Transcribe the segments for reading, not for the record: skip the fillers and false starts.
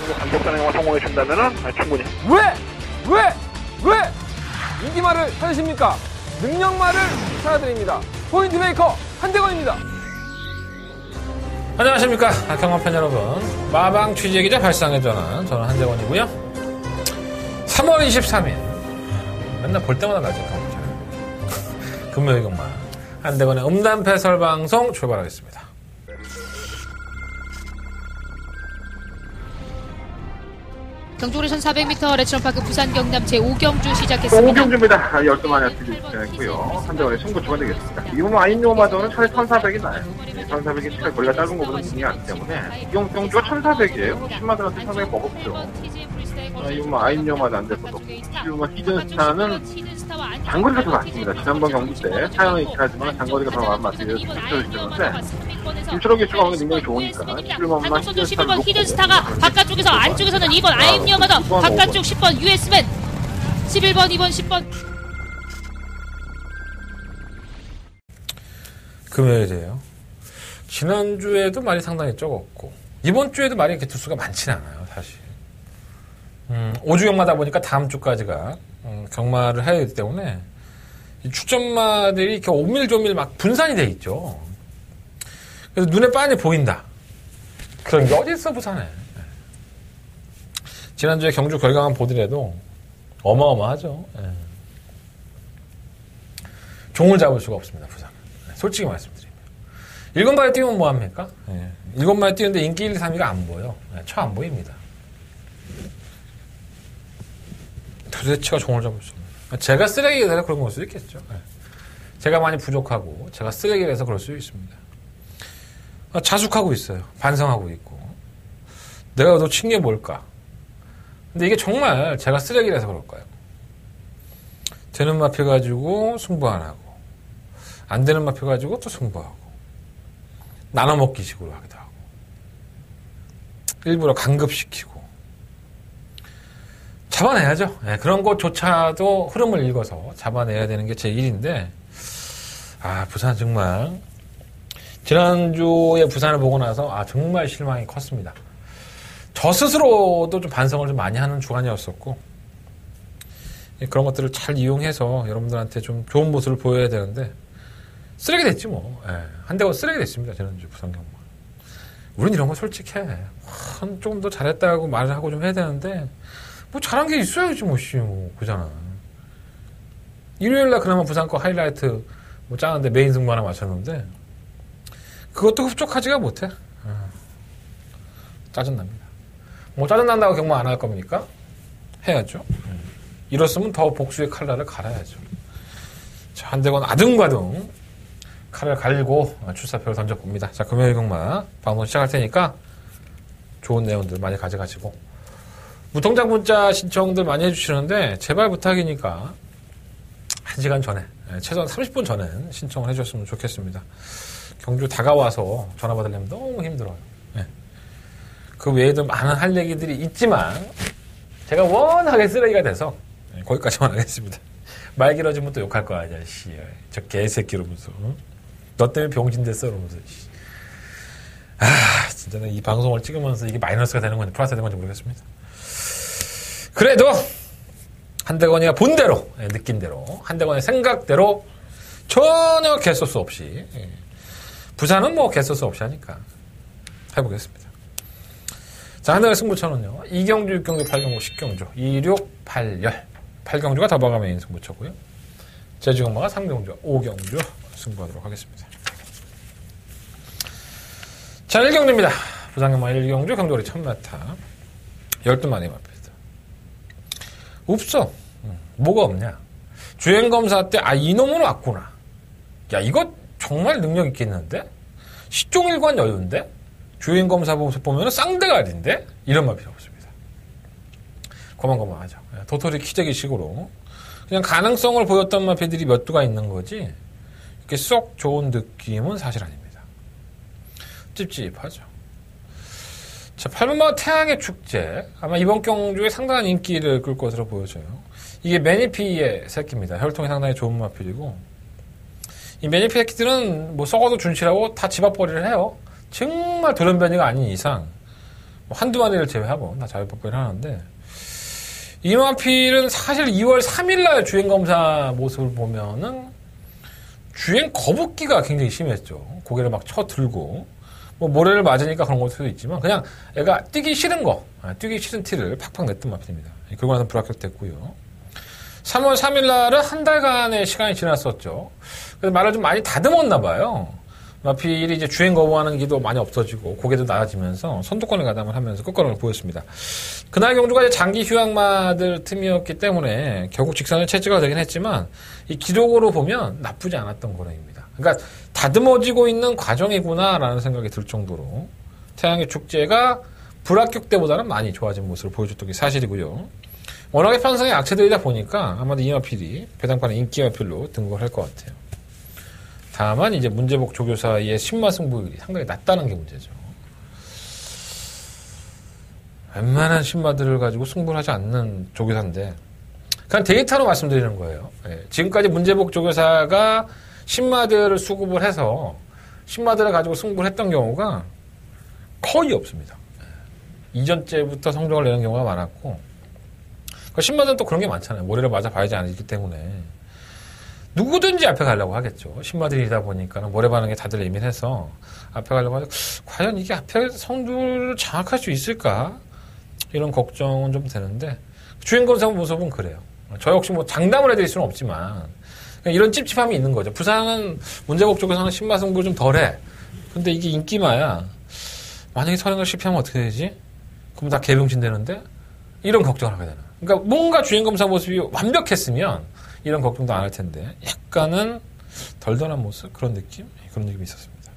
정도 강력단행과 성공해 준다면은 충분히. 왜 인기말을 찾으십니까? 능력말을 찾아드립니다. 포인트 메이커 한대건입니다. 안녕하십니까 경마팬 여러분. 마방 취재기자 발상의 전환, 저는 한대건이고요. 3월 23일 맨날 볼 때마다 나죠. 금요일 경마 한대건의 음담패설 방송 출발하겠습니다. 경주거리 1400m 레츠런파크 부산 경남 제5경주 시작했습니다. 5경주입니다. 12마리 앞뒤 진행했고요. 한대원의 승부처가 되겠습니다. 이거는 아인요마저는 차라리 1400이 나요. 1400이 차라리 거리가 짧은 것보다 중요하기 때문에 이 경주가 1400이에요. 10마들한테 상당히 버겁죠. 이거 아인요마저 안 됐어도 지금 히든스타는 장거리가 더 낫습니다. 지난번 경기 때 차량은 있긴 하지만 장거리가 더 맞게 있었는데 김철욱이 추가 오는 능력이 좋으니까 11번 히든스타가 바깥쪽에서 안쪽에서는 2번 아임요마저 바깥쪽 10번 US맨 11번 2번 10번 금요일이에요. 지난주에도 말이 상당히 적었고 이번 주에도 말이 이렇게 두수가 많지는 않아요. 사실 5주 경마다 보니까 다음 주까지가 경마를 해야 되기 때문에 이 출전마들이 이렇게 오밀조밀 막 분산이 돼 있죠. 그래서 눈에 빤히 보인다. 그런 게 어디 있어 부산에. 지난주에 경주 결과만 보더라도 어마어마하죠. 종을 잡을 수가 없습니다. 부산은. 솔직히 말씀드리면. 7마리 뛰면 뭐합니까? 7마리 뛰는데 인기 1, 2, 3위가 안 보여. 쳐 안 보입니다. 도대체가 종을 잡을 수 없는. 제가 쓰레기가 돼서 그런 걸 수도 있겠죠. 제가 많이 부족하고 제가 쓰레기가 돼서 그럴 수 있습니다. 자숙하고 있어요. 반성하고 있고. 내가 놓친 게 뭘까? 근데 이게 정말 제가 쓰레기라서 그럴까요? 되는 마표 가지고 승부 안 하고, 안 되는 마표 가지고 또 승부하고, 나눠 먹기식으로 하기도 하고, 일부러 강급시키고, 잡아내야죠. 그런 것조차도 흐름을 읽어서 잡아내야 되는 게 제 일인데, 부산 정말, 지난주에 부산을 보고 나서 정말 실망이 컸습니다. 저 스스로도 좀 반성을 좀 많이 하는 주간이었었고 그런 것들을 잘 이용해서 여러분들한테 좀 좋은 모습을 보여야 되는데 쓰레기 됐지 뭐. 한대건 쓰레기 됐습니다. 지난주 부산 경마. 우린 이런 거 솔직해. 조금 더 잘했다고 말을 하고 좀 해야 되는데 뭐 잘한 게 있어야지 뭐 그잖아. 일요일날 그나마 부산 거 하이라이트 뭐 짜는데 메인 승부 하나 맞췄는데 그것도 흡족하지가 못해. 짜증납니다. 뭐 짜증난다고 경마 안 할 겁니까? 해야죠. 이렇으면 더 복수의 칼날을 갈아야죠. 자, 한대건 아등바등 칼을 갈고 출사표를 던져봅니다. 자, 금요일 경마 방송 시작할 테니까 좋은 내용들 많이 가져가시고 무통장 문자 신청들 많이 해주시는데 제발 부탁이니까 1시간 전에 최소한 30분 전엔 신청을 해주셨으면 좋겠습니다. 경주 다가와서 전화 받으려면 너무 힘들어요. 그 외에도 많은 할 얘기들이 있지만 제가 워낙에 쓰레기가 돼서 거기까지만 하겠습니다. 말 길어지면 또 욕할 거 아니야. 저 개새끼 이러면서 너 때문에 병신 됐어 이러면서 진짜 이 방송을 찍으면서 이게 마이너스가 되는 건지 플러스가 되는 건지 모르겠습니다. 그래도 한대건이가 본대로 느낀 대로 한대건의 생각대로 전혀 개소스 없이 부산은 뭐 개소스 없이 하니까 해보겠습니다. 자, 한대건의 승부처는요 2경주, 6경주, 8경주, 10경주 2, 6, 8열 8경주가 더버가 메인 승부처고요. 제주경마가 3경주, 5경주 승부하도록 하겠습니다. 자, 1경주입니다. 부산경마 1경주 경주거리 1000m 12마리 마표입니다. 없어. 뭐가 없냐. 주행검사 때 이놈은 왔구나. 야, 이거 정말 능력 있겠는데? 시종일관 여유인데? 주행검사 보면 쌍대가리인데? 이런 말 필요 없습니다. 고만고만하죠. 도토리 키재기식으로 그냥 가능성을 보였던 마표들이 몇 두가 있는 거지 이렇게 쏙 좋은 느낌은 사실 아닙니다. 찝찝하죠. 자, 8번마 태양의 축제. 아마 이번 경주에 상당한 인기를 끌 것으로 보여져요. 이게 매니피의 새끼입니다. 혈통이 상당히 좋은 마필이고, 이 매니피 새끼들은 뭐 썩어도 준치라고 다 집 앞벌이를 해요. 정말 돌연변이가 아닌 이상, 한두 마리를 제외하고 다 자유폭격을 하는데, 이마필은 사실 2월 3일날 주행검사 모습을 보면은 주행 거북기가 굉장히 심했죠. 고개를 막 쳐들고, 뭐 모래를 맞으니까 그런 걸 수도 있지만 그냥 애가 뛰기 싫은 뛰기 싫은 티를 팍팍 냈던 마필입니다. 결국 나서 불합격됐고요. 3월 3일날은 한 달간의 시간이 지났었죠. 그래서 말을 좀 많이 다듬었나 봐요. 마필이 이제 주행 거부하는 기도 많이 없어지고 고개도 낮아지면서 선두권을 가담을 하면서 끝걸음을 보였습니다. 그날 경주가 이제 장기 휴양마들 틈이었기 때문에 결국 직선을 채찍가 되긴 했지만 이 기록으로 보면 나쁘지 않았던 거래입니다. 그러니까 다듬어지고 있는 과정이구나라는 생각이 들 정도로 태양의 축제가 불합격 때보다는 많이 좋아진 모습을 보여줬던 게 사실이고요. 워낙에 편성이 악체들이다 보니까 아마도 이 마필이 배당판의 인기 마필로 등극을 할 것 같아요. 다만 이제 문제복 조교사의 신마 승부율이 상당히 낮다는 게 문제죠. 웬만한 신마들을 가지고 승부를 하지 않는 조교사인데 그냥 데이터로 말씀드리는 거예요. 지금까지 문제복 조교사가 신마들을 수급을 해서 신마들을 가지고 승부를 했던 경우가 거의 없습니다. 이전째부터 성적을 내는 경우가 많았고 신마들은 또 그런 게 많잖아요. 모래를 맞아 봐야지 않기 때문에 누구든지 앞에 가려고 하겠죠. 신마들이다 보니까는 모래 반응에 다들 예민해서 앞에 가려고 하죠. 과연 이게 앞에 성두를 장악할 수 있을까? 이런 걱정은 좀 되는데 주행검사 모습은 그래요. 저 역시 뭐 장담을 해드릴 수는 없지만 이런 찝찝함이 있는 거죠. 부산은 문제복 쪽에서는 신마 승부를 좀 덜해. 근데 이게 인기마야. 만약에 선행을 실패하면 어떻게 되지? 그럼 다 개병신 되는데? 이런 걱정을 하게 되는. 그러니까 뭔가 주행검사 모습이 완벽했으면 이런 걱정도 안 할 텐데 약간은 덜덜한 모습 그런 느낌이 있었습니다.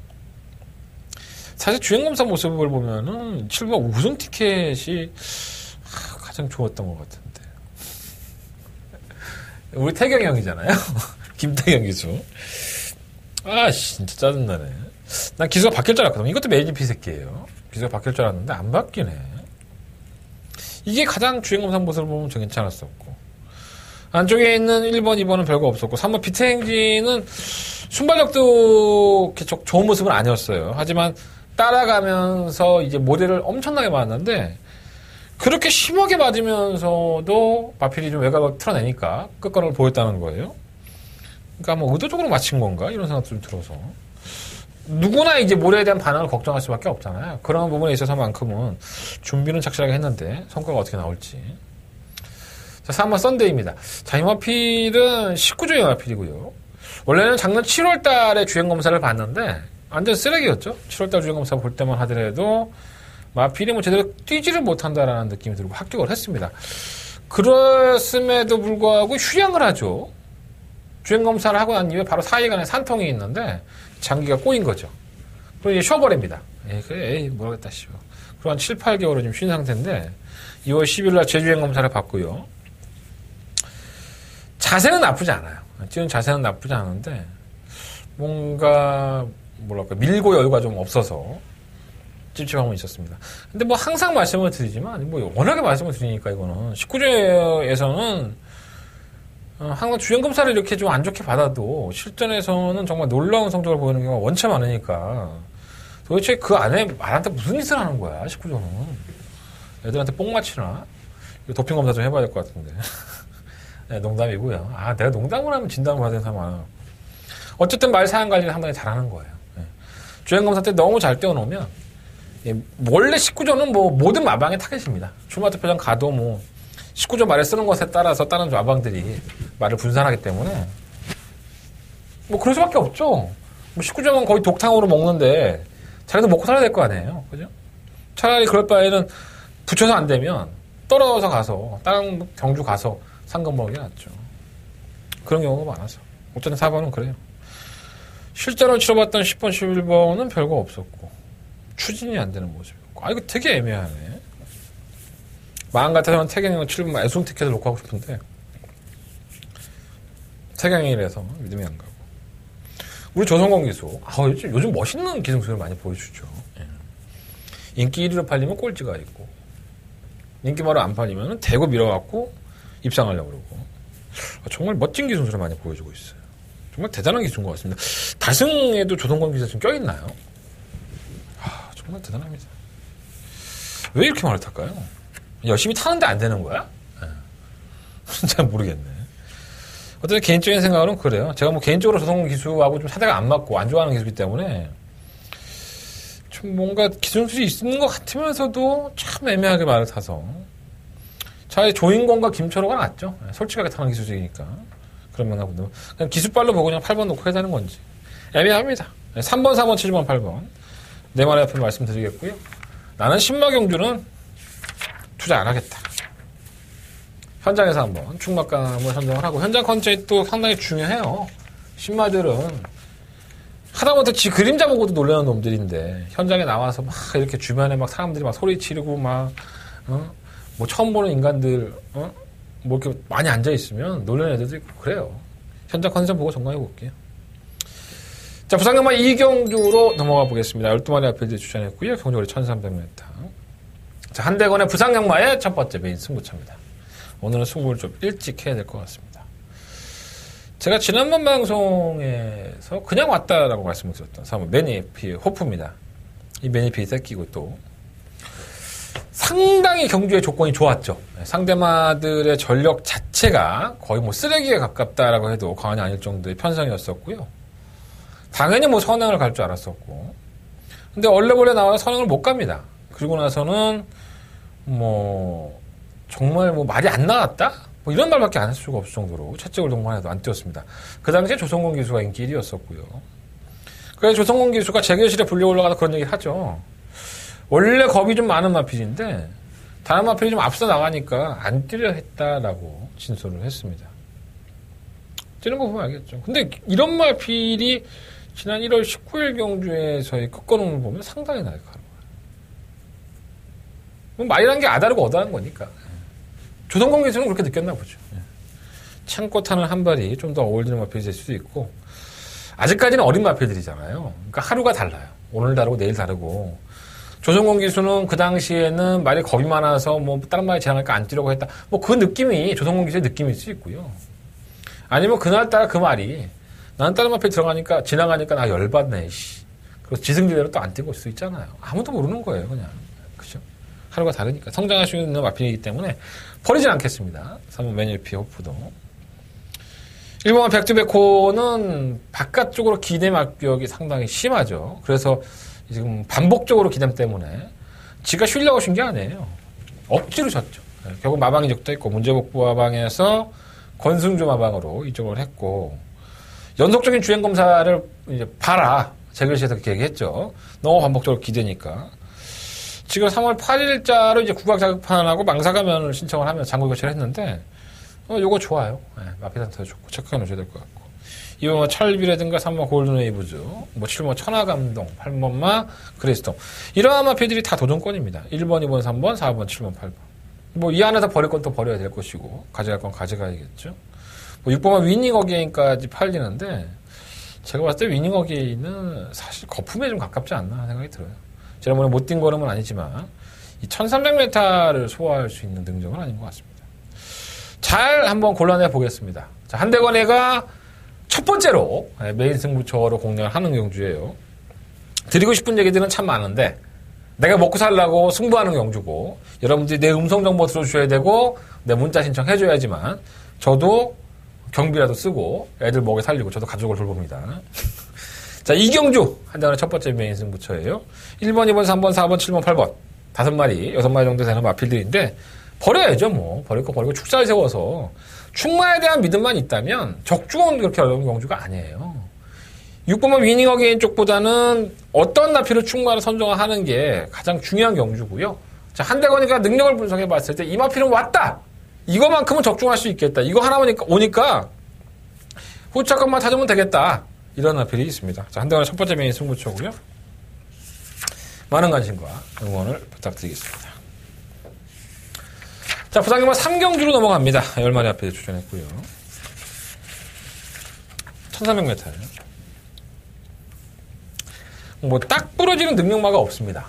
사실 주행검사 모습을 보면은 7번 우승 티켓이 가장 좋았던 것 같은데 우리 태경이 형이잖아요. 김태경 기수. 진짜 짜증나네. 난 기수가 바뀔 줄 알았거든. 이것도 메이지피 새끼예요. 기수가 바뀔 줄 알았는데 안 바뀌네. 이게 가장 주행검사 모습을 보면 좀 괜찮았었고 안쪽에 있는 1번, 2번은 별거 없었고 3번 비트행진은 순발력도 좋은 모습은 아니었어요. 하지만 따라가면서 이제 모델을 엄청나게 맞았는데 그렇게 심하게 맞으면서도 마필이 좀 외곽을 틀어내니까 끝걸음을 보였다는 거예요. 그러니까 뭐 의도적으로 맞힌 건가? 이런 생각도 좀 들어서 누구나 이제 모래에 대한 반응을 걱정할 수밖에 없잖아요. 그런 부분에 있어서만큼은 준비는 착실하게 했는데 성과가 어떻게 나올지. 자, 3번 썬데이입니다. 자, 이 마필은 19조의 마필이고요. 원래는 작년 7월 달에 주행검사를 봤는데 완전 쓰레기였죠. 7월 달 주행검사 볼 때만 하더라도 마필이 뭐 제대로 뛰지를 못한다라는 느낌이 들고 합격을 했습니다. 그랬음에도 불구하고 휴양을 하죠. 주행검사를 하고 난 이후에 바로 4일간의 산통이 있는데 장기가 꼬인 거죠. 그리고 이제 쉬어버립니다. 모르겠다, 쉬어. 그리고 한 7, 8개월을 좀 쉰 상태인데 2월 10일 날 재주행검사를 받고요. 자세는 나쁘지 않아요. 뛰는 자세는 나쁘지 않은데 뭔가 뭐랄까 밀고 여유가 좀 없어서 찝찝함은 있었습니다. 근데 뭐 항상 말씀을 드리지만 뭐 워낙에 말씀을 드리니까 이거는 19조에서는 항상 주행검사를 이렇게 좀 안 좋게 받아도 실전에서는 정말 놀라운 성적을 보이는 경우가 원체 많으니까 도대체 그 안에 말한테 무슨 짓을 하는 거야 19조는. 애들한테 뽕 맞히나? 도핑 검사 좀 해봐야 될 것 같은데. 네, 농담이고요. 내가 농담을 하면 진단을 받은 사람 많아. 어쨌든 말 사양 관리를 상당히 잘하는 거예요. 네. 주행검사 때 너무 잘 떼어놓으면 원래 19조는 뭐 모든 마방의 타겟입니다. 출마투표장 가도 뭐 19조 말에 쓰는 것에 따라서 다른 마방들이 말을 분산하기 때문에 뭐 그럴 수밖에 없죠. 뭐 19조는 거의 독탕으로 먹는데 자기도 먹고 살아야 될 거 아니에요. 그죠? 차라리 그럴 바에는 붙여서 안 되면 떨어져서 가서 다른 경주 가서 상금 먹는 게 낫죠. 그런 경우가 많아서. 어쨌든 4번은 그래요. 실제로 치러봤던 10번, 11번은 별거 없었고 추진이 안 되는 모습이었고 이거 되게 애매하네. 마음 같아서는 태경이가 7번 애송 티켓을 놓고 하고 싶은데 태경이라서 믿음이 안 가고 우리 조성권 기수 요즘 멋있는 기승수를 많이 보여주죠. 인기 1위로 팔리면 꼴찌가 있고 인기마로 안 팔리면 대고 밀어갖고 입상하려고 그러고 정말 멋진 기승수를 많이 보여주고 있어요. 정말 대단한 기수인 것 같습니다. 다승에도 조성권 기수 좀 껴있나요? 정말 대단합니다. 왜 이렇게 말을 탈까요? 열심히 타는데 안 되는 거야? 잘 모르겠네. 어떤 개인적인 생각으로는 그래요. 제가 뭐 개인적으로 조성공 기수하고 좀 사대가 안 맞고 안 좋아하는 기수이기 때문에 좀 뭔가 기술이 있는 것 같으면서도 참 애매하게 말을 타서 차라리 조인권과 김철호가 낫죠. 솔직하게 타는 기술이니까. 그런 면하고도 그냥 기술발로 보고 그냥 8번 놓고 해야 되는 건지 애매합니다. 3번, 4번, 7번, 8번 네 마리 앞에 말씀드리겠고요. 나는 신마경주는 투자 안 하겠다. 현장에서 한번 충막감을 선정을 하고 현장 컨셉도 상당히 중요해요. 신마들은 하다못해 지 그림자 보고도 놀라는 놈들인데 현장에 나와서 막 이렇게 주변에 막 사람들이 막 소리 지르고 막 뭐 처음 보는 인간들 뭐 이렇게 많이 앉아 있으면 놀라는 애들도 있고 그래요. 현장 컨셉 보고 점검해 볼게요. 자, 부산경마 이경주로 넘어가 보겠습니다. 12마리 앞에 추천했고요. 경주거리 1300m. 자, 한대건의 부산경마의 첫 번째 메인 승부차입니다. 오늘은 승부를 좀 일찍 해야 될 것 같습니다. 제가 지난번 방송에서 그냥 왔다라고 말씀을 드렸던 사람 매니피 호프입니다. 이 매니피 새끼고 또 상당히 경주의 조건이 좋았죠. 상대마들의 전력 자체가 거의 뭐 쓰레기에 가깝다라고 해도 과언이 아닐 정도의 편성이었었고요. 당연히 뭐 선행을 갈 줄 알았었고. 근데 얼레벌레 나와서 선행을 못 갑니다. 그리고 나서는 뭐 정말 뭐 말이 안 나왔다? 뭐 이런 말밖에 안 할 수가 없을 정도로 채찍을 동반해도 안 뛰었습니다. 그 당시에 조성공 기수가 인기 1위였었고요. 그래서 조성공 기수가 재결실에 불려 올라가서 그런 얘기를 하죠. 원래 겁이 좀 많은 마필인데 다른 마필이 좀 앞서 나가니까 안 뛰려 했다라고 진술을 했습니다. 뛰는 거 보면 알겠죠. 근데 이런 마필이 지난 1월 19일 경주에서의 끝걸음을 보면 상당히 날카로워요. 말이란 게 아다르고 어다른 거니까. 조성공 기수는 그렇게 느꼈나 보죠. 참고 타는 한 발이 좀 더 어울리는 마필이 될 수도 있고 아직까지는 어린 마필들이잖아요. 그러니까 하루가 달라요. 오늘 다르고 내일 다르고 조성공 기수는 그 당시에는 말이 겁이 많아서 뭐 다른 말이 지나가니까 안 뛰려고 했다. 뭐 그 느낌이 조성공 기수의 느낌일 수 있고요. 아니면 그날따라 그 말이 나는 다른 마필 들어가니까 지나가니까 나 열받네. 씨. 그래서 지승지대로 또 안 뛰고 있을 수 있잖아요. 아무도 모르는 거예요, 그냥. 그죠? 하루가 다르니까 성장할 수 있는 마필이기 때문에 버리진 않겠습니다. 3번 매니피 호프도. 1번은 백두백호는 바깥쪽으로 기댐 악벽이 상당히 심하죠. 그래서 지금 반복적으로 기댐 때문에 지가 쉬려고 쉰 게 아니에요. 억지로 졌죠. 결국 마방이 적도 있고 문제복부 마방에서 권승주 마방으로 이쪽을 했고 연속적인 주행 검사를 이제 봐라. 재글씨에서 그렇게 얘기했죠. 너무 반복적으로 기대니까. 지금 3월 8일자로 이제 국악 자격판하고 망사가면을 신청을 하면서 장고 교체를 했는데, 요거 좋아요. 네, 마피 상태도 좋고, 체크해 놓으셔야 될 것 같고. 2번마 찰비라든가 3번 골든웨이브즈, 뭐 7번 천하감동, 8번마 그레이스톤. 이러한 마피들이 다 도전권입니다. 1번, 2번, 3번, 4번, 7번, 8번. 뭐 이 안에서 버릴 건 또 버려야 될 것이고, 가져갈 건 가져가야겠죠. 뭐 6번마 위닝 어게인까지 팔리는데, 제가 봤을 때 위닝 어게인은 사실 거품에 좀 가깝지 않나 하는 생각이 들어요. 지난번에 못 뛴 걸음은 아니지만 이 1300m를 소화할 수 있는 능력은 아닌 것 같습니다. 잘 한번 골라내 보겠습니다. 자, 한대건이가 첫 번째로 메인 승부처로 공략을 하는 경주예요. 드리고 싶은 얘기들은 참 많은데 내가 먹고 살라고 승부하는 경주고 여러분들이 내 음성 정보 들어주셔야 되고 내 문자 신청해줘야지만 저도 경비라도 쓰고 애들 먹여 살리고 저도 가족을 돌봅니다. 자, 이 경주 한대건의 첫 번째 메인 승부처예요. 1번, 2번, 3번, 4번, 7번, 8번 5마리, 6마리 정도 되는 마필들인데 버려야죠. 뭐 버릴 거 버리고 축사를 세워서 충마에 대한 믿음만 있다면 적중은 그렇게 어려운 경주가 아니에요. 6번만 위닝 어게인 쪽보다는 어떤 나필을 충마를 선정하는 게 가장 중요한 경주고요. 자, 한대건이가 능력을 분석해 봤을 때 이 마필은 왔다. 이거만큼은 적중할 수 있겠다. 이거 하나만 오니까 후차권만 찾으면 되겠다. 이런 나필이 있습니다. 자, 한대건의 첫 번째 메인 승부처고요. 많은 관심과 응원을 부탁드리겠습니다. 자, 부산경마 3경주로 넘어갑니다. 10마리 앞에 추천했고요. 1300m예요. 뭐 딱 부러지는 능력마가 없습니다.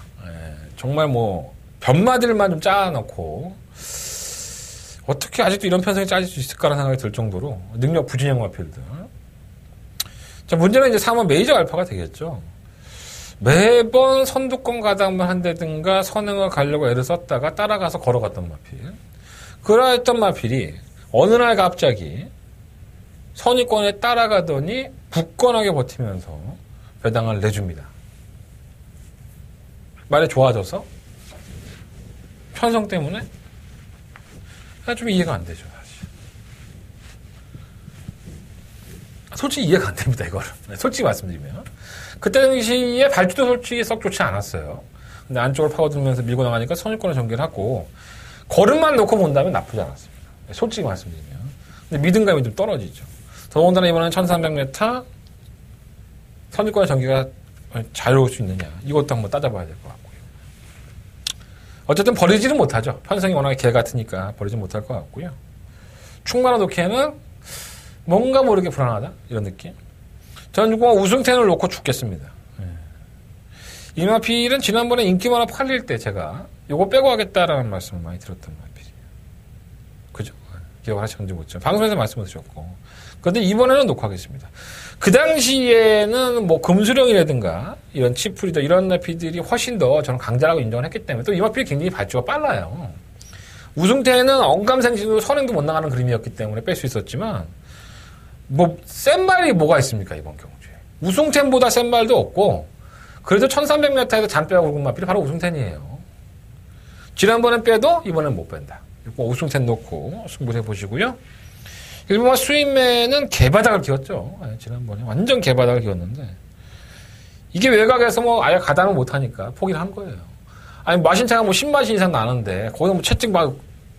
정말 뭐 변마들만 좀 짜놓고 어떻게 아직도 이런 편성이 짜질 수 있을까라는 생각이 들 정도로 능력 부진형 마필들. 자, 문제는 이제 3번 메이저 알파가 되겠죠. 매번 선두권 가담을 한다든가 선행을 가려고 애를 썼다가 따라가서 걸어갔던 마필. 그러했던 마필이 어느 날 갑자기 선의권에 따라가더니 굳건하게 버티면서 배당을 내줍니다. 말이 좋아져서? 편성 때문에? 좀 이해가 안 되죠, 사실. 솔직히 이해가 안 됩니다, 이거를. 솔직히 말씀드리면. 그때 당시에 발주도 솔직히 썩 좋지 않았어요. 근데 안쪽을 파고들면서 밀고 나가니까 선의권을 전개를 하고, 걸음만 놓고 본다면 나쁘지 않았습니다. 솔직히 말씀드리면. 근데 믿음감이 좀 떨어지죠. 더군다나 이번엔 1300m 선의권의 전개가 자유로울 수 있느냐. 이것도 한번 따져봐야 될 것 같고요. 어쨌든 버리지는 못하죠. 편성이 워낙에 개 같으니까 버리지 못할 것 같고요. 충만한 놓기에는 뭔가 모르게 불안하다. 이런 느낌. 저는 우승텐을 놓고 죽겠습니다. 이 마필은 지난번에 인기만화 팔릴 때 제가 요거 빼고 하겠다라는 말씀을 많이 들었던 마필이에요. 그죠? 기억하시는지 못죠. 방송에서 말씀을 드렸고. 그런데 이번에는 놓고 하겠습니다. 그 당시에는 뭐 금수령이라든가 이런 치풀이다 이런 마필들이 훨씬 더 저는 강자라고 인정을 했기 때문에 또 이 마필이 굉장히 발주가 빨라요. 우승태는 언감생신으로 선행도 못 나가는 그림이었기 때문에 뺄 수 있었지만 뭐 센 말이 뭐가 있습니까 이번 경주에. 우승템보다 센 말도 없고 그래도 1300m에서 잔뼈가 굵은 마필이 바로 우승텐이에요. 지난번엔 빼도 이번엔 못 뺀다. 우승텐 놓고 승부를 해보시고요. 일본화 수입맨은 개바닥을 기웠죠. 지난번에 완전 개바닥을 기웠는데 이게 외곽에서 뭐 아예 가담을 못하니까 포기를 한 거예요. 아니 마신차가 뭐 10마신 이상 나는데 거기서 뭐 채찍 막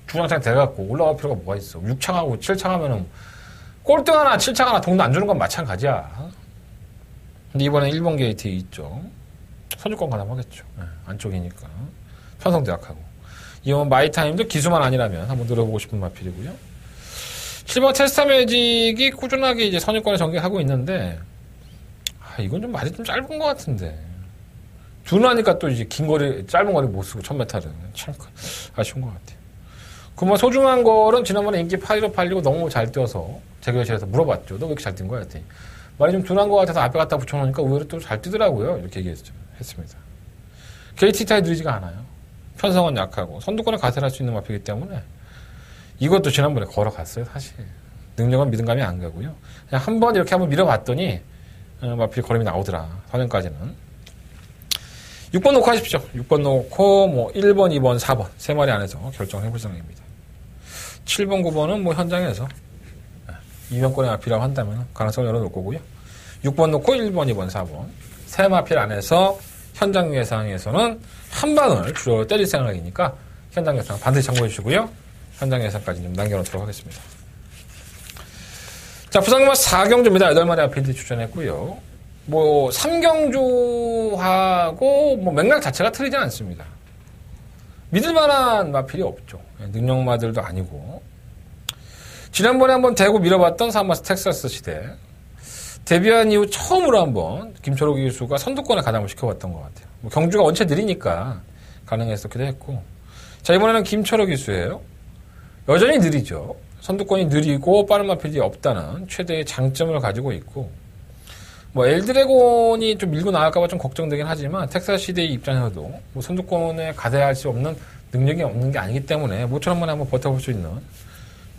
주장창 돼갖고 올라갈 필요가 뭐가 있어. 6창하고 7창 하면은 꼴등 하나 7창 하나 동도 안 주는 건 마찬가지야. 근데 이번에 일본 게이트 있죠. 선주권 가담하겠죠. 안쪽이니까 편성도 약하고 이번 마이타임도 기수만 아니라면 한번 들어보고 싶은 마필이고요. 7번 테스타 매직이 꾸준하게 이제 선유권을 전개하고 있는데, 이건 좀 말이 좀 짧은 것 같은데. 둔하니까 또 이제 긴 거리, 짧은 거리 못 쓰고 1000m를. 참 아쉬운 것 같아요. 그 뭐 소중한 거는 지난번에 인기 815 팔리고 너무 잘 뛰어서 재교실에서 물어봤죠. 너 왜 이렇게 잘 뛴 거야? 했더니 말이 좀 둔한 것 같아서 앞에 갖다 붙여놓으니까 의외로 또 잘 뛰더라고요. 이렇게 얘기했습니다. KT 타이 느리지가 않아요. 편성은 약하고 선두권에 가세할 수 있는 마피이기 때문에 이것도 지난번에 걸어갔어요, 사실. 능력은 믿음감이 안 가고요. 그냥 한번 이렇게 한번 밀어봤더니, 마필 걸음이 나오더라. 4년까지는. 6번 놓고 하십시오. 6번 놓고, 뭐, 1번, 2번, 4번. 3마리 안에서 결정해볼 생각입니다. 7번, 9번은 뭐, 현장에서, 이명권의 마필이라고 한다면 가능성을 열어놓을 거고요. 6번 놓고 1번, 2번, 4번. 3마필 안에서 현장 예상에서는 한 방을 주로 때릴 생각이니까 현장 예상 반드시 참고해 주시고요. 현장 예상까지 좀 남겨놓도록 하겠습니다. 자, 부산금화 4경주입니다. 8마리 아필드 추천했고요. 뭐, 3경주하고 뭐 맥락 자체가 틀리진 않습니다. 믿을만한 마필이 없죠. 능력마들도 아니고. 지난번에 한번 대고 밀어봤던 사마스 텍사스 시대. 데뷔한 이후 처음으로 한번 김철호 기수가 선두권에 가담을 시켜봤던 것 같아요. 뭐 경주가 원체 느리니까 가능했었기도 했고. 자, 이번에는 김철호 기수예요. 여전히 느리죠. 선두권이 느리고 빠른 마필이 없다는 최대의 장점을 가지고 있고, 뭐 엘드래곤이 좀 밀고 나갈까봐 좀 걱정되긴 하지만 텍사스 시대의 입장에서도 뭐 선두권에 가세할 수 없는 능력이 없는 게 아니기 때문에 모처럼만 한번 버텨볼 수 있는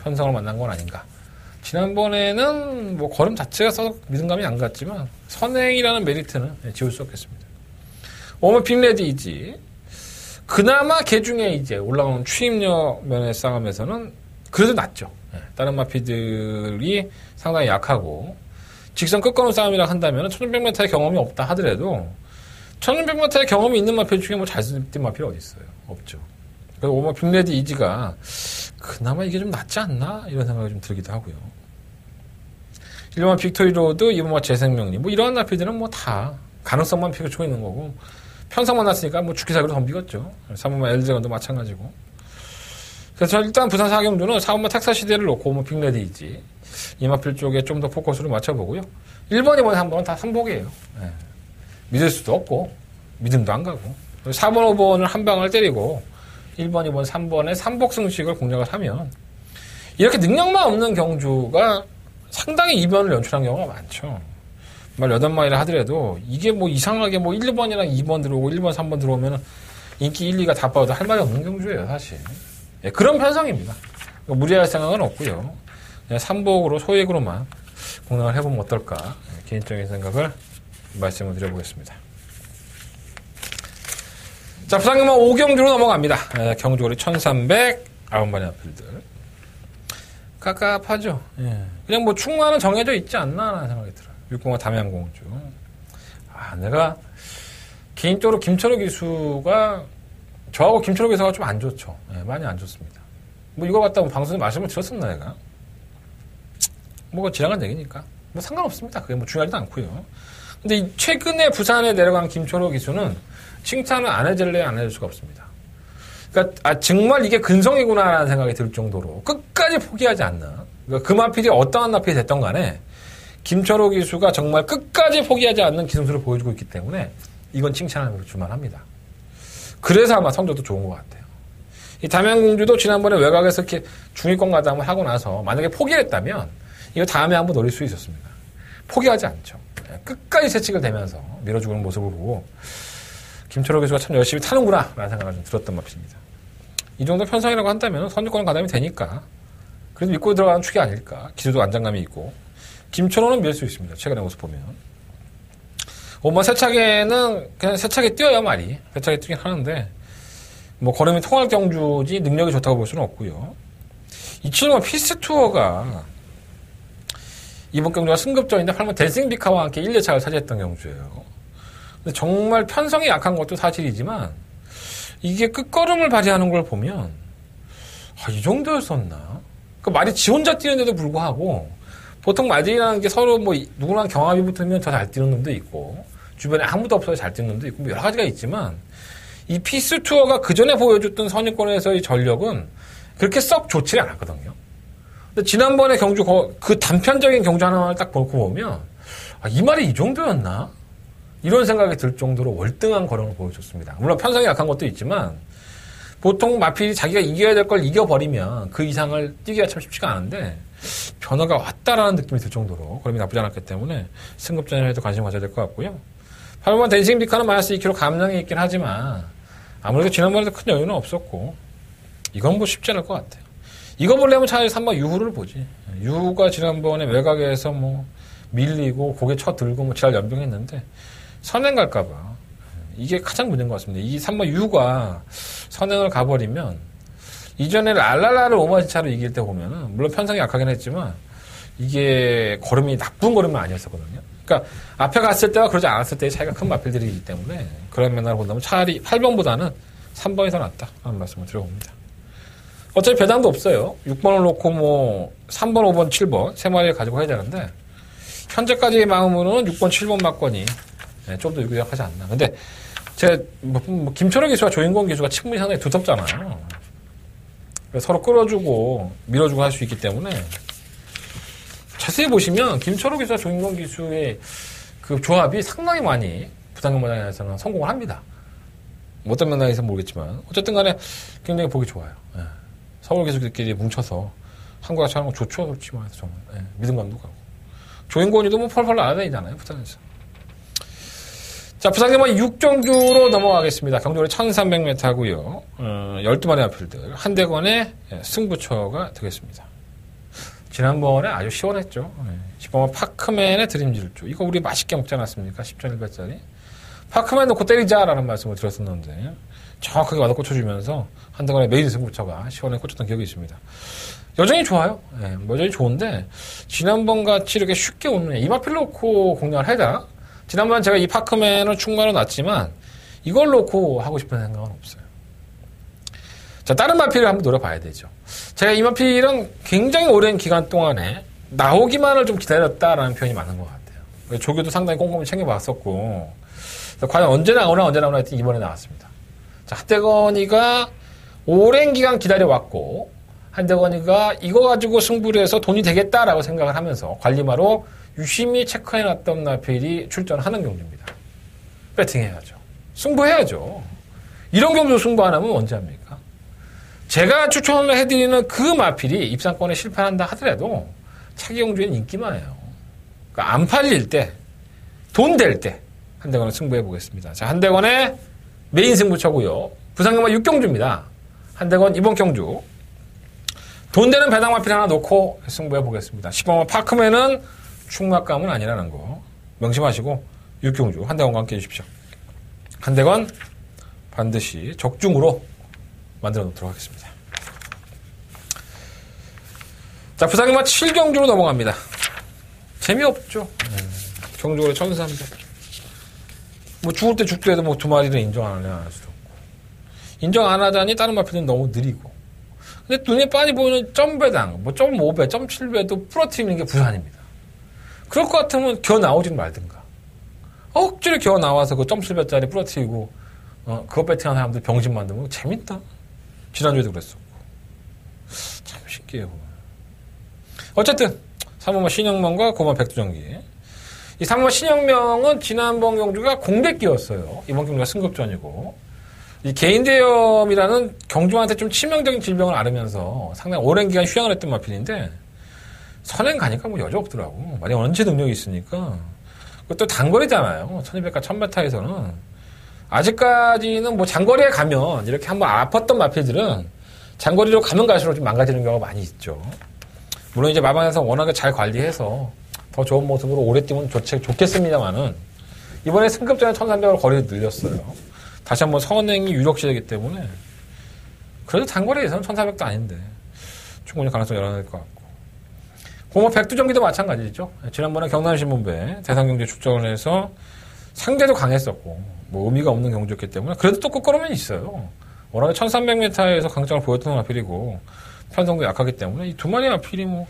편성을 만난 건 아닌가. 지난번에는 뭐 걸음 자체가 썩 믿음감이 안 갔지만 선행이라는 메리트는 지울 수 없겠습니다. 오늘 빅레디이지. 그나마 개 중에 이제 올라오는 추임력 면의 싸움에서는 그래도 낫죠. 다른 마피들이 상당히 약하고 직선 끝거는 싸움이라 한다면 1600m의 경험이 없다 하더라도 1600m의 경험이 있는 마필 중에 뭐 잘뛴 마필이 어디 있어요? 없죠. 그래서 오늘 빅레디 이지가 그나마 이게 좀 낫지 않나? 이런 생각이 좀 들기도 하고요. 1번 빅토리 로드, 2번 재생명리 뭐 이러한 마필들은 뭐 다 가능성만 펼쳐 있는 거고 편성만 났으니까 뭐 죽기 살기로 덤비겠죠. 3번만 엘드래곤도 마찬가지고. 그래서 일단 부산 4경주는 4번만 텍사스 시대를 놓고 뭐 빅레디이지 이마필 쪽에 좀 더 포커스를 맞춰보고요. 1번, 2번, 3번은 다 3복이에요. 네. 믿을 수도 없고 믿음도 안 가고 4번, 5번을 한 방을 때리고 1번, 2번, 3번의 3복 승식을 공략을 하면 이렇게 능력만 없는 경주가 상당히 이변을 연출한 경우가 많죠. 18마리를 하더라도 이게 뭐 이상하게 뭐 1번이랑 2번 들어오고 1번, 3번 들어오면 인기 1, 2가 다 빠져도 할 말이 없는 경주예요, 사실. 예, 그런 편성입니다. 무리할 생각은 없고요. 그냥 3복으로 소액으로만 공략을 해보면 어떨까. 예, 개인적인 생각을 말씀을 드려보겠습니다. 자, 부산경마 5경주로 넘어갑니다. 예, 경주거리 1309마리 앞필들. 깝깝하죠. 예. 그냥 뭐 충만은 정해져 있지 않나 라는 생각이 들어요. 605 담양공주. 내가 개인적으로 김철호 기수가 저하고 김철호 기수가 좀 안 좋죠. 예, 많이 안 좋습니다. 뭐 이거 갖다 방송에 말씀을 드렸었나 내가? 뭐가 지나간 얘기니까 뭐 상관없습니다. 그게 뭐 중요하지도 않고요. 근데 최근에 부산에 내려간 김철호 기수는 칭찬을 안 해줄래 안 해줄 수가 없습니다. 그러니까 정말 이게 근성이구나라는 생각이 들 정도로 끝까지 포기하지 않나. 그러니까 그 마필이 어떠한 마필이 됐던 간에 김철호 기수가 정말 끝까지 포기하지 않는 기승수를 보여주고 있기 때문에 이건 칭찬을 줄만합니다. 그래서 아마 성적도 좋은 것 같아요. 이 담양공주도 지난번에 외곽에서 이렇게 중위권 가담을 하고 나서 만약에 포기를 했다면 이거 다음에 한번 노릴 수 있었습니다. 포기하지 않죠. 끝까지 채찍을 대면서 밀어주는 모습을 보고 김철호 교수가 참 열심히 타는구나 라는 생각을 좀 들었던 마필입니다. 이 정도 편성이라고 한다면 선두권 가담이 되니까 그래도 믿고 들어가는 축이 아닐까. 기술도 안정감이 있고 김철호는 밀 수 있습니다. 최근의 모습 보면. 세차게는 그냥 세차게 뛰어야 말이. 세차게 뛰긴 하는데 뭐 걸음이 통할 경주지 능력이 좋다고 볼 수는 없고요. 이 친구가 피스투어가 이번 경주가 승급전인데 팔면 댄싱비카와 함께 1례차를 차지했던 경주예요. 근데 정말 편성이 약한 것도 사실이지만 이게 끝걸음을 발휘하는 걸 보면 이 정도였었나? 그 말이 지 혼자 뛰는데도 불구하고 보통 말들이라는 게 서로 뭐 누구랑 경합이 붙으면 더 잘 뛰는 놈도 있고 주변에 아무도 없어서 잘 뛰는 놈도 있고 뭐 여러 가지가 있지만 이 피스 투어가 그 전에 보여줬던 선입권에서의 전력은 그렇게 썩 좋지 않았거든요. 근데 지난번에 경주 그 단편적인 경주 하나를 딱 놓고 보면 이 말이 이 정도였나? 이런 생각이 들 정도로 월등한 걸음을 보여줬습니다. 물론 편성이 약한 것도 있지만 보통 마필이 자기가 이겨야 될 걸 이겨버리면 그 이상을 뛰기가 참 쉽지가 않은데 변화가 왔다라는 느낌이 들 정도로 걸음이 나쁘지 않았기 때문에 승급전에도 관심 가져야 될 것 같고요. 8번 댄싱 비카는 마이너스 2kg 감량이 있긴 하지만 아무래도 지난번에도 큰 여유는 없었고 이건 뭐 쉽지 않을 것 같아요. 이거 보려면 차라리 3번 유후를 보지. 유후가 지난번에 외곽에서 뭐 밀리고 고개 쳐들고 뭐 지랄 연병했는데 선행 갈까봐 이게 가장 문제인 것 같습니다. 이 3번 유후가 선행을 가버리면 이전에 랄랄라를 5마시 차로 이길 때 보면은 물론 편성이 약하긴 했지만 이게 걸음이 나쁜 걸음은 아니었었거든요. 그러니까 앞에 갔을 때와 그러지 않았을 때의 차이가 큰 마필들이기 때문에 그런 면으로 본다면 차라리 8번보다는 3번이 더 낫다 하는 말씀을 드려봅니다. 어차피 배당도 없어요. 6번을 놓고 뭐 3번, 5번, 7번 세 마리를 가지고 해야 되는데 현재까지의 마음으로는 6번, 7번 막건이 좀 더 유리하지 않나. 근데 제가 김철호 기수와 조인권 기수가 측면이 상당히 두텁잖아요. 서로 끌어주고 밀어주고 할 수 있기 때문에 자세히 보시면 김철호 기수와 조인권 기수의 그 조합이 상당히 많이 부산경마장에서는 성공을 합니다. 뭐 어떤 면에서는 모르겠지만 어쨌든 간에 굉장히 보기 좋아요. 예. 서울 기수들끼리 뭉쳐서 한국 같이 하는 거 좋죠. 솔직히 말해서 정말 믿음감도 가고 조인권이도 뭐 펄펄 날아다니잖아요. 부산에서. 자, 부산경마 6경주로 넘어가겠습니다. 경주거리 1300m고요. 12마리 앞필들 한대건의 승부처가 되겠습니다. 지난번에 아주 시원했죠. 10번은 파크맨의 드림질주. 이거 우리 맛있게 먹지 않았습니까? 10,100짜리. 파크맨 놓고 때리자라는 말씀을 드렸었는데 정확하게 와서 꽂혀주면서 한대건의 메인 승부처가 시원하게 꽂혔던 기억이 있습니다. 여전히 좋아요. 여전히 좋은데 지난번 같이 이렇게 쉽게 오는 이 마필 놓고 공략을 해다. 지난번 제가 이 파크맨을 충만으로 놨지만 이걸 놓고 하고 싶은 생각은 없어요. 자, 다른 마필을 한번 노려봐야 되죠. 제가 이 마필은 굉장히 오랜 기간 동안에 나오기만을 좀 기다렸다라는 표현이 맞는 것 같아요. 조교도 상당히 꼼꼼히 챙겨봤었고 과연 언제 나오나 했더니 이번에 나왔습니다. 자, 한대건이가 오랜 기간 기다려왔고 한대건이가 이거 가지고 승부를 해서 돈이 되겠다라고 생각을 하면서 관리마로 유심히 체크해놨던 마필이 출전하는 경주입니다. 배팅해야죠. 승부해야죠. 이런 경주 승부 안 하면 언제 합니까? 제가 추천을 해드리는 그 마필이 입상권에 실패한다 하더라도 차기 경주에는 인기만 해요. 그러니까 안 팔릴 때 돈 될 때 한대건을 승부해 보겠습니다. 자, 한대건의 메인 승부처고요. 부산경마 6경주입니다. 한대건 이번 경주 돈 되는 배당 마필 하나 놓고 승부해 보겠습니다. 10번마 파크맨은 충막감은 아니라는 거 명심하시고 6경주 한대건과 함께 해주십시오. 한대건 반드시 적중으로 만들어 놓도록 하겠습니다. 자, 부산경마 7경주로 넘어갑니다. 재미없죠. 경주거래 1300. 뭐 죽을 때 죽더라도 뭐 2마리는 인정 안 할 수도 없고. 인정 안 하자니 다른 마필은 너무 느리고. 근데 눈에 빤히 보이는 점배당, 뭐 0.5배, 0.7배도 부러뜨리는 게 부산입니다. 그럴 것 같으면 겨 나오진 말든가. 억지로 겨 나와서 그 0.7배짜리 부러뜨리고, 그거 배팅한 사람들 병신 만들면 재밌다. 지난주에도 그랬었고. 참 신기해요. 어쨌든, 3번마 신영명과 9번 백두정기. 이 3번마 신영명은 지난번 경주가 공백기였어요. 이번 경주가 승급전이고. 이 개인대염이라는 경주한테 좀 치명적인 질병을 앓으면서 상당히 오랜 기간 휴양을 했던 마필인데, 선행 가니까 뭐 여지 없더라고. 만약 원체 능력이 있으니까. 그것도 단거리잖아요. 1200과 1000m에서는. 아직까지는 뭐 장거리에 가면, 이렇게 한번 아팠던 마필들은 장거리로 가면 갈수록 좀 망가지는 경우가 많이 있죠. 물론 이제 마방에서 워낙에 잘 관리해서 더 좋은 모습으로 오래 뛰면 좋겠습니다만은, 이번에 승급전에 1300으로 거리를 늘렸어요. 다시 한번 선행이 유력시되기 때문에, 그래도 단거리에서는 1400도 아닌데, 충분히 가능성이 열어낼 것 같고. 고모 백두정기도 마찬가지죠. 지난번에 경남신문배 대상경제 출전을 해서 상대도 강했었고, 뭐 의미가 없는 경주였기 때문에, 그래도 또 끝걸음은 있어요. 워낙에 1300m에서 강점을 보였던 마필이고, 편성도 약하기 때문에, 이 2마리 마필이 뭐,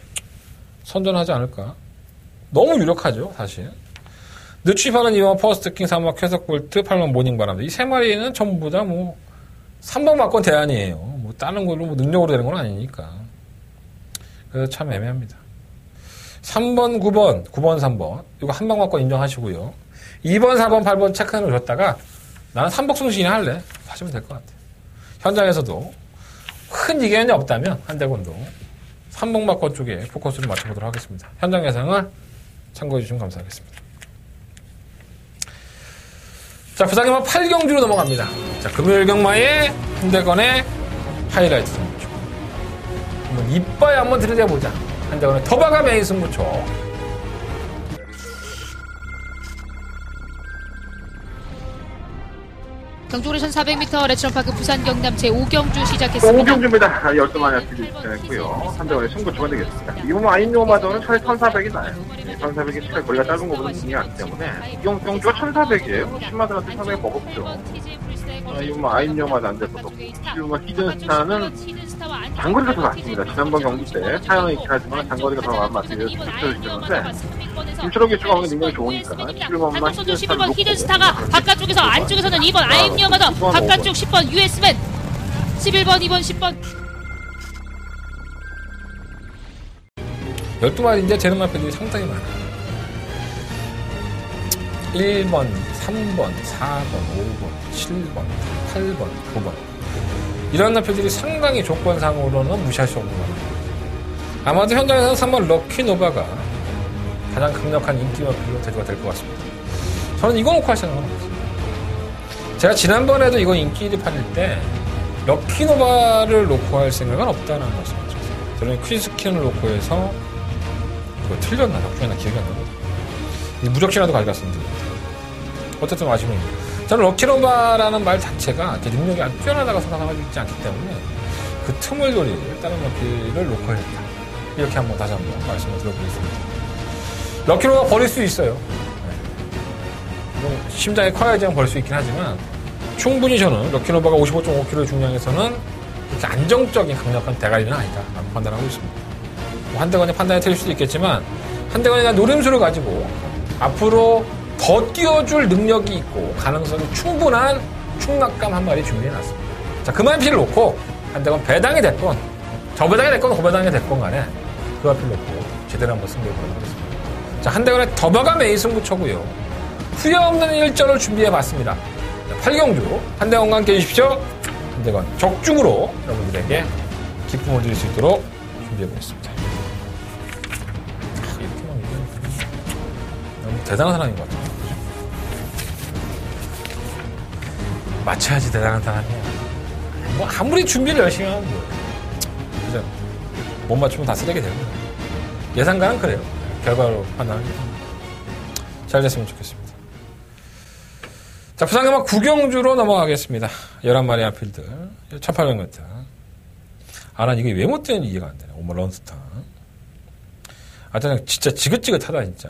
선전하지 않을까. 너무 유력하죠, 사실. 늦취파는 2번 퍼스트킹, 3번 쾌석볼트, 8번 모닝바람들. 이 3마리는 전부 다 뭐, 3번 막건 대안이에요. 뭐, 다른 걸로 뭐 능력으로 되는 건 아니니까. 그래서 참 애매합니다. 3번, 9번, 9번, 3번. 이거 한방 막건 인정하시고요. 2번, 4번, 8번 체크해 놓으셨다가, 나는 3복승신이 할래. 하시면 될 것 같아요. 현장에서도 큰 이견이 없다면, 한대건도 3번 막건 쪽에 포커스를 맞춰보도록 하겠습니다. 현장 예상을 참고해 주시면 감사하겠습니다. 자, 부산경마 8경주로 넘어갑니다. 자, 금요일 경마의 한대건의 하이라이트 승부처. 한번 이빠이 한번 들여다보자. 한대건의 더바가 메인 승부처. 경주거리 1400m 레츠런파크 부산 경남 제5경주 시작했습니다. 5경주입니다. 12마리 시작했고요. 한대건의 승부처가 되겠습니다. 이번 아인요마저는 차라리 1400이 나요. 1400이 차라리 거리가 짧은 것보다 중요하기 않기 때문에, 경주가 1400이에요. 10마들한테 상당히 버겁죠. 이번 아인요마저 안 돼서 지금 히든스타는 장거리가 더 낫습니다. 지난번 경기 때 차연은 있긴 하지만 장거리가 더 나은 맛을 지켜주셨는데, 김철호 기수가 오늘 능력이 좋으니까 11번만 선수 11번 히든스타가 바깥쪽에서 안쪽에서는 2번 아임리어마더 바깥쪽 10번 US맨 11번 2번 10번 12마리인데 제는 마필들이 상당히 많아요. 1번, 3번, 4번, 5번, 7번, 8번, 9번 이런 마필들이 상당히 조건상으로는 무시할 수 없는 겁니다. 아마도 현장에서는 3번 럭키노바가 가장 강력한 인기 마필로 대두가 될 것 같습니다. 저는 이거 놓고 할 생각은 없어요. 제가 지난번에도 이거 인기 1위 팔릴 때 럭키노바를 놓고 할 생각은 없다는 말씀을 드렸어요. 저는 크리스킨을 놓고 해서 그거 틀렸나 덕분이나 기억이 안 나거든요. 무적시라도 가져갔습니다. 어쨌든 아쉬움입니다. 저는 럭키노바라는 말 자체가 제 능력이 아주 뛰어나다고 생각하고 있지 않기 때문에 그 틈을 노릴 다른 마필을 놓고 했다. 이렇게 한번 다시 한번 말씀을 드려보겠습니다. 럭키노바 버릴 수 있어요. 심장이 커야지만 버릴 수 있긴 하지만 충분히 저는 럭키노바가 55.5kg 중량에서는 이렇게 안정적인 강력한 대가리는 아니다 라고 판단하고 있습니다. 뭐 한대건의 판단이 틀릴 수도 있겠지만 한대건이 대한 노림수를 가지고 앞으로 더 뛰어줄 능력이 있고 가능성이 충분한 충낙감 한 마리 준비해놨습니다. 자, 그 마필을 놓고 한대건 배당이 됐건 저배당이 됐건 고배당이 됐건 간에 그 마필을 놓고 제대로 한번 승부해보도록 하겠습니다. 자, 한대건의 더바가 메인 승부처고요. 후회 없는 일전을 준비해봤습니다. 8경주 한대건과 함께 해주십시오. 한대건 적중으로 여러분들에게 기쁨을 드릴 수 있도록 준비해보겠습니다. 이렇게만 얘기하니까 너무 대단한 사람인 것 같아요. 맞춰야지 대단한 사람이야. 뭐 아무리 준비를 열심히 하면 뭐 그죠? 못 맞추면 다 쓰레기 되는 거예요. 예상가는 그래요. 결과로 판단합니다. 잘 됐으면 좋겠습니다. 자, 부산경마 구경주로 넘어가겠습니다. 11마리 아필들 1800m. 난 이게 왜 못 되는지 이해가 안 되네. 오머 런스타. 진짜 지긋지긋하다 진짜.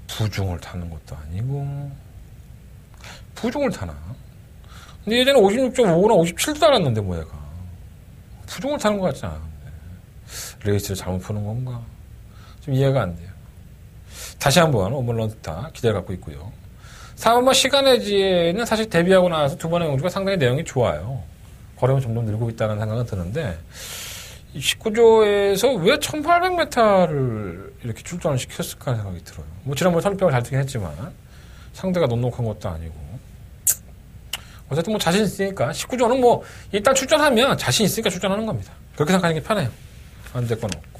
부중을 타는 것도 아니고 부중을 타나? 근데 예전에 56.5나 57도 달았는데 뭐 얘가 부중을 타는 것 같지 않은데 레이스를 잘못 푸는 건가? 좀 이해가 안 돼요. 다시 한번 오멀런스타 기대를 갖고 있고요. 4번마 시간의 지혜는 사실 데뷔하고 나서 두 번의 경주가 상당히 내용이 좋아요. 거리가 점점 늘고 있다는 생각은 드는데 19조에서 왜 1800m를 이렇게 출전을 시켰을까 하는 생각이 들어요. 뭐 지난번에 1600을 잘 뛰긴 했지만 상대가 넉넉한 것도 아니고 어쨌든 뭐 자신 있으니까 19조는 뭐 일단 출전하면 자신 있으니까 출전하는 겁니다. 그렇게 생각하는 게 편해요. 안 될 건 없고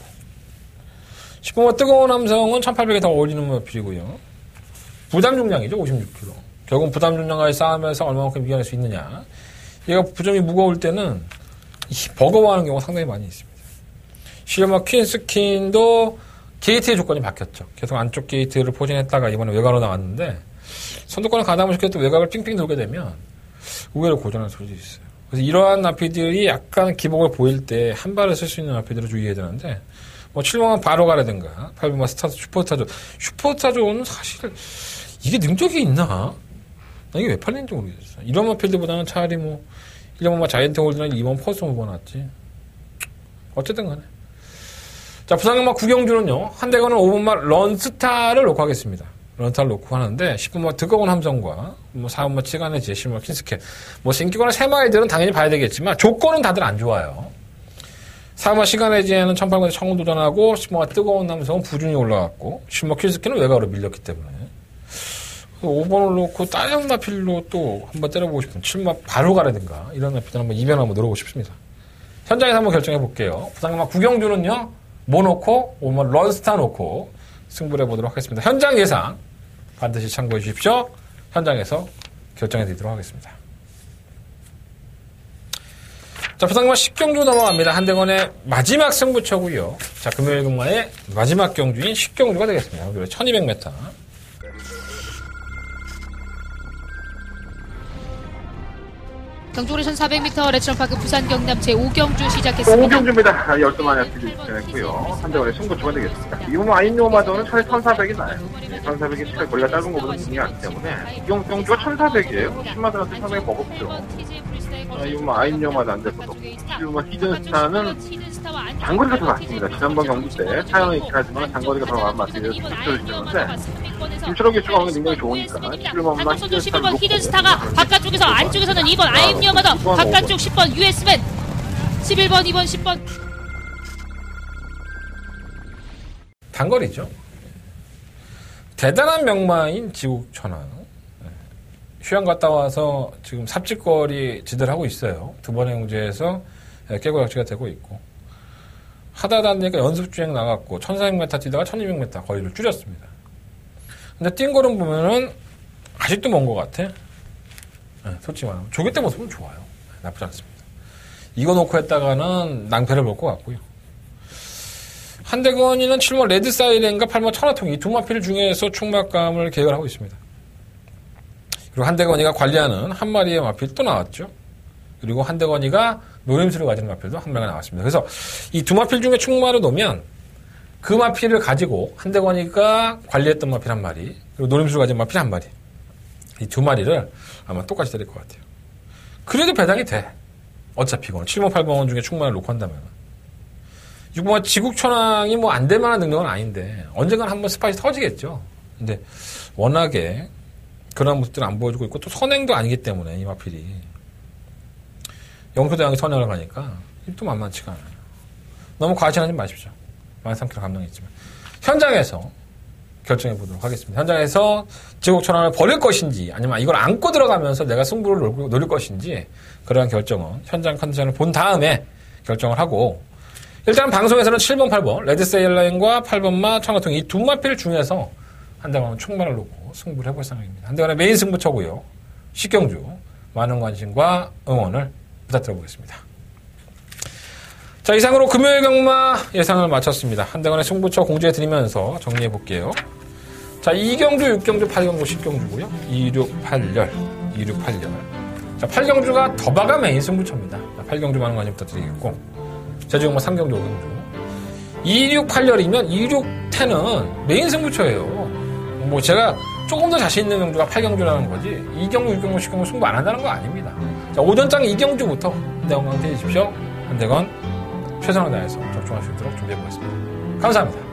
10번마 뜨거운 함성은 1800에 더 어울리는 마필이고요. 부담 중량이죠. 56kg. 결국은 부담 중량과의 싸움에서 얼마만큼 이겨낼 수 있느냐. 얘가 부점이 무거울 때는 버거워하는 경우가 상당히 많이 있습니다. 실마 퀸스킨도 게이트의 조건이 바뀌었죠. 계속 안쪽 게이트를 포진했다가 이번에 외곽으로 나왔는데 선두권을 가담을 시켰을 때 외곽을 삥삥 돌게 되면 의외로 고전할 소질이 있어요. 그래서 이러한 나피들이 약간 기복을 보일 때 한 발을 쓸 수 있는 나피들을 주의해야 되는데 뭐 7번만 바로 가라든가 8번만 스타즈 슈퍼스타즈는 사실 이게 능력이 있나? 이게 왜 팔리는지 모르겠어. 이런 마필드보다는 차라리 뭐 1번만 자이언트 홀드나 2번 퍼스 오버 놨지. 어쨌든 간에. 자, 부산경마 구경주는요. 한대건은 5번마 런스타를 놓고 하겠습니다. 런스타를 놓고 하는데 10번마 뜨거운 함성과 뭐 4번마 치간의 지혜, 10번마 킨스켓. 뭐 인기권의 3마리들은 당연히 봐야 되겠지만 조건은 다들 안 좋아요. 4번마 시간의 지혜는 1800m 청운 도전하고 10번마 뜨거운 함성은 부준이 올라갔고 10번마 킨스켓은 외곽으로 밀렸기 때문에 5번을 놓고 다른 나필로 또 한번 때려보고 싶은 7번 바로 가라든가 이런 나필들 한번 이변 한번 노려보고 싶습니다. 현장에서 한번 결정해 볼게요. 부산경마 구경주는요. 뭐 놓고 5번 런스타 놓고 승부를 해보도록 하겠습니다. 현장 예상 반드시 참고해 주십시오. 현장에서 결정해 드리도록 하겠습니다. 자, 부산경마 10경주 넘어갑니다. 한대건의 마지막 승부처고요. 자, 금요일 경마의 마지막 경주인 10경주가 되겠습니다. 1200m. 경주거리 1400m 레츠런파크 부산 경남 제5경주 시작했습니다. 5경주입니다. 12마리 앞뒤를 진행했고요. 한대원의 승부처가 되겠습니다. 이번 아인요마저는 차라리 1400이 나요. 1400이 차라리 거리가 짧은 것보다 중요하기 때문에 경주가 1400이에요. 10마들한테 상당히 버겁죠. 이번 아인요마저 안 됐어도 이번 히든스타는 장거리가 더 낫습니다. 지난번 경기 때 차량은 있긴 하지만 장거리가 더 맞게 수출을 시켰는데 김철호 기수가 오늘 능력이 좋으니까 11번만 선수 11번 히든스타가 바깥쪽에서 안쪽에서는 2번 아임니어마더 바깥쪽 10번 US맨 11번 2번 10번 단거리죠. 대단한 명마인 지국천왕 휴양 갔다 와서 지금 삽질거리 지대를 하고 있어요. 두 번의 경주에서 깨고약지가 되고 있고 하다 하니까 연습주행 나갔고 1400m 뛰다가 1200m 거리를 줄였습니다. 근데 뛴 거는 보면은 아직도 먼 것 같아. 솔직히 말하면 조개 때 모습은 좋아요. 나쁘지 않습니다. 이거 놓고 했다가는 낭패를 볼 것 같고요. 한대건이는 7번 레드 사이렌과 8번 천하통 이 두 마필 중에서 총막감을 계획을 하고 있습니다. 그리고 한대건이가 관리하는 한 마리의 마필 또 나왔죠. 그리고 한대건이가 노림수를 가지는 마필도 한 명이 나왔습니다. 그래서 이 두 마필 중에 충마를 놓으면 그 마필을 가지고 한대건이가 관리했던 마필 한 마리 그리고 노림수를 가진 마필 한 마리 이 두 마리를 아마 똑같이 때릴 것 같아요. 그래도 배당이 돼. 어차피 이거는 7번 8번 중에 충마를 놓고 한다면 6번 지국천왕이 뭐 안 될 만한 능력은 아닌데 언젠가는 한번 스파이 터지겠죠. 근데 워낙에 그런 모습들을 안 보여주고 있고 또 선행도 아니기 때문에 이 마필이 영표대왕이 선행을 가니까 또 만만치가 않아요. 너무 과신하지 마십시오. 13kg 감당이 있지만 현장에서 결정해 보도록 하겠습니다. 현장에서 지국천왕을 버릴 것인지 아니면 이걸 안고 들어가면서 내가 승부를 노릴 것인지 그러한 결정은 현장 컨디션을 본 다음에 결정을 하고 일단 방송에서는 7번 8번 레드세일라인과 8번마 청아통 이 두 마필 중에서 한대건은 총만을 놓고 승부를 해볼 생각입니다. 한대건의 메인 승부처고요. 10경주 많은 관심과 응원을 부탁드려보겠습니다. 자, 이상으로 금요일 경마 예상을 마쳤습니다. 한대건의 승부처 공지해드리면서 정리해볼게요. 자, 2경주, 6경주, 8경주, 10경주고요. 2688열. 자, 8경주가 더바가 메인 승부처입니다. 8경주 많은 관심 부탁드리겠고, 제주경마 3경주, 5경주. 268열이면 268는 메인 승부처예요. 뭐 제가 조금 더 자신 있는 경주가 8경주라는 거지, 2경주, 6경주, 10경주 승부 안 한다는 거 아닙니다. 자, 오전장 2경주부터 한대건 강퇴해 주십시오. 한대건 최선을 다해서 적중할 수 있도록 준비해 보겠습니다. 감사합니다.